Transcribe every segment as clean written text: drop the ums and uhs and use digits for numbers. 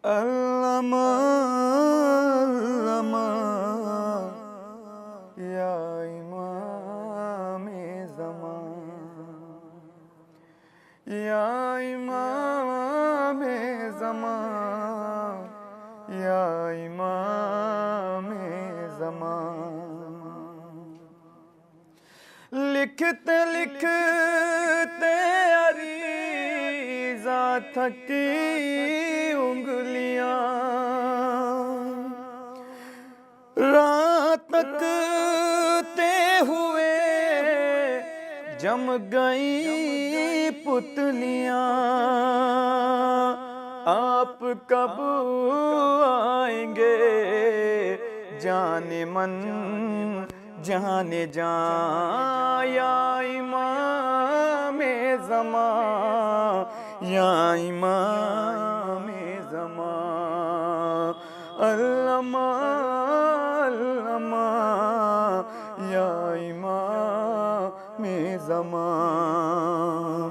अल्लामा अल्लामा या इमामे ज़मान, या इमामे ज़मान, या इमामे ज़मान। लिखते लिखते अरीज़ा थकी उंगलियां, रात तकते हुए जम गई पुतलियां। आप कब आएंगे जाने मन जाने जान, या इमामे ज़मान, या इमामे ज़मान। अल्लामा अल्लामा या इमामे ज़मान।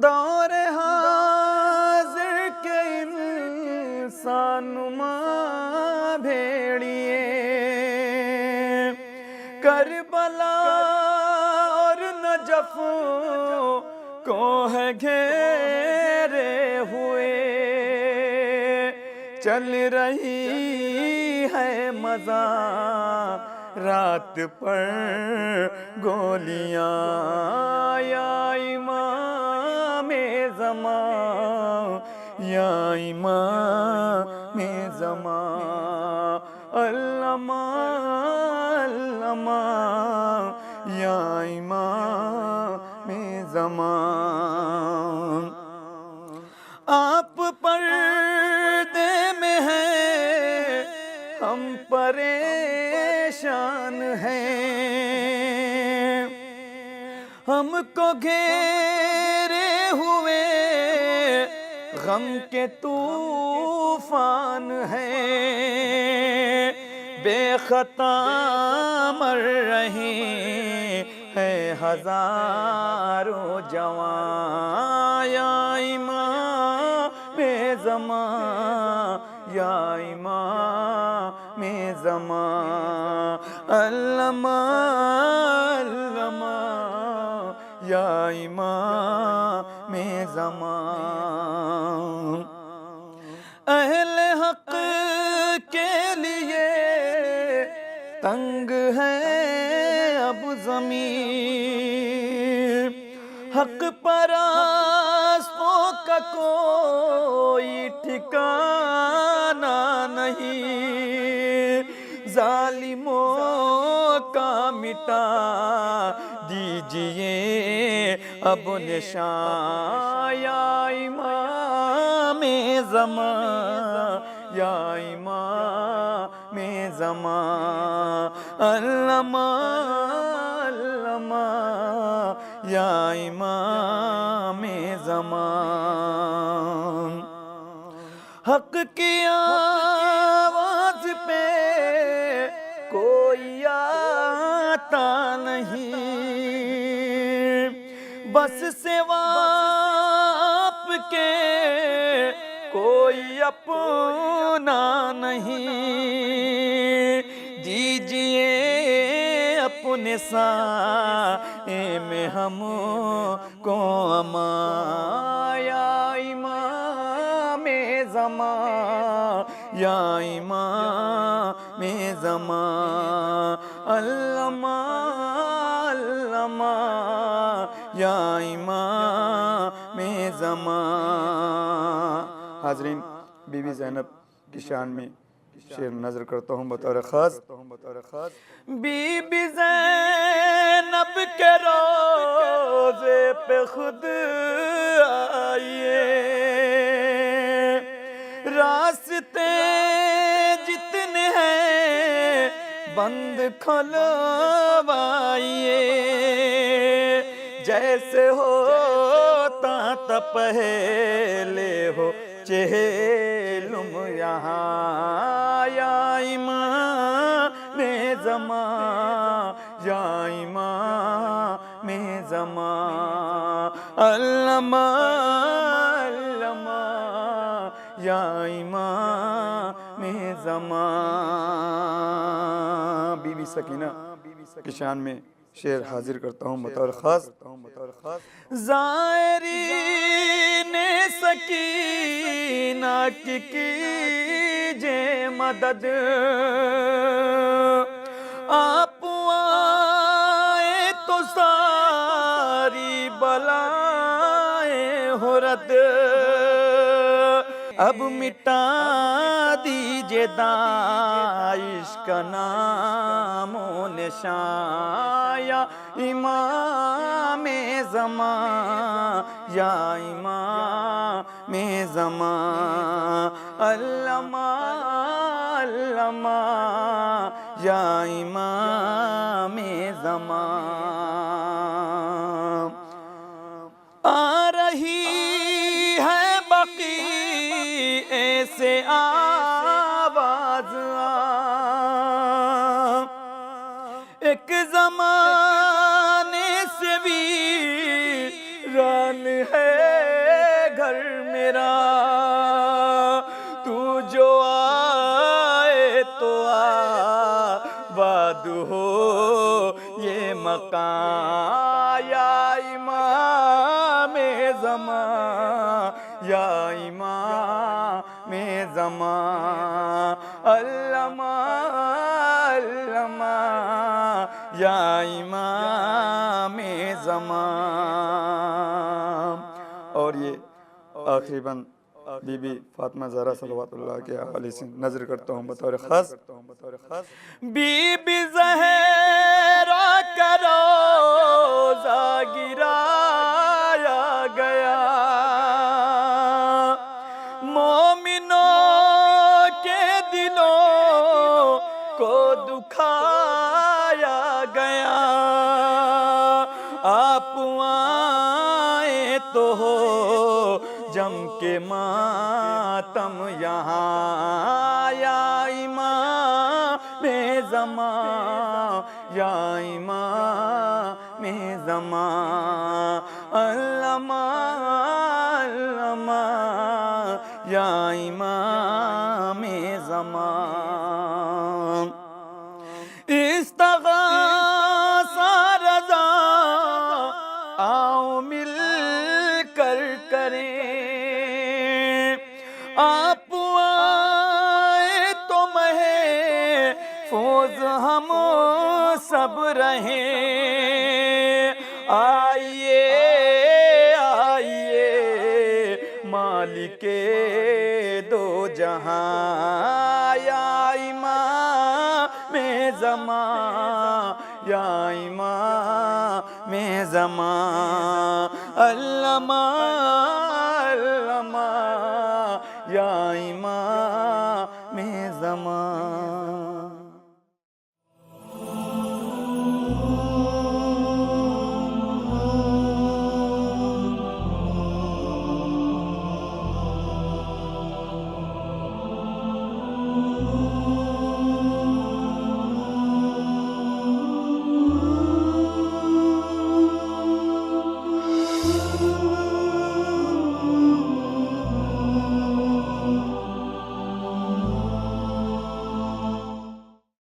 दौरे हाज़िर के इंसानुमा भेड़िए, करबला और नजफ को है घेरे हुए। चल रही है मज़ा रात पर गोलियां, या इमामे ज़मान, या इमामे ज़मान। अल्लामा अल्लामा या इमामे ज़मान। आप पर्दे में हैं, हम परेशान हैं। हमको घेरे हुए गम के तूफान हैं। बेखता मर रहे हैं हजारों जवान, या इमामे ज़मान, या इमामे ज़मान। अल्लामा अल्लामा या इमामे ज़मान। अहले हक़ के लिए तंग है अब ज़मीन, हक़ परस्तों का कोई ठिकाना नहीं। ज़ालिमों का मिटा दीजिए अब निशान, या इमामे ज़मान, या इमामे ज़मान। अल्लामा अल्लामा या इमामे ज़मान। हक़ की आवाज़ पे कोई आता नहीं, बस सिवा आपके कोई अपना नहीं। दीजिए अपने साए में हमको अमान, या इमामे ज़मान, या इमामे ज़मान। अल्लामा अल्लामा या इमामे ज़मान। हाज़रीन, बीबी ज़ैनब की शान में शेर नज़र करता हूँ बतौर ख़ास। बीबी ज़ैनब के रोज़े पे खुद आइए, रास्ते जितने हैं बंद खुलवाइए। जैसे होता था पहले हो चेहलुम यहाँ या इमाम ज़मा या इमाम ज़मा अल्लमा अल्लमा या इमाम ज़मा। बीबी सकीना की शान में शेर हाजिर करता हूँ बतौर खास। ज़ायरीन सकीना की कीजे मदद, आप आए तो सारी बलाएं हो रद। अब मिटा दीजिए दाइश का नामो निशान या इमाम ज़मा या इमाम ज़मा अल्लमा अल्लमा या इमाम ज़मा। आ रही है बाकी ऐसे आवाज एक ज़माने से वीरान है घर मेरा। तू जो आए तो आबाद हो ये मकान या इमाम ज़मा या इमाम ज़मा अल्लमा अल्लमा या इमाम ज़मा। और ये आखिरी बंद बीबी फातिमा ज़हरा सल्लल्लाहु के हवाले से नजर करता हूँ बतौर खास। बीबी ज़हरा का रोज़ा गिराया गया, मोमिनों के दिलों को दुखाया गया। आप आए तो हो जम के मातम यहाँ या इमाम ज़मा या इमाम ज़मा अल्लमा अल्लमा या इमाम ज़मा। इस्तग़ासा रज़ा आओ मिल कर करें, आप आए तो महफूज़ हम सब रहें। आइए आइए मालिके दो जहां या इमाम ज़मा या इमाम ज़मा अल्लमा अल्लमा या इमाम ज़मा।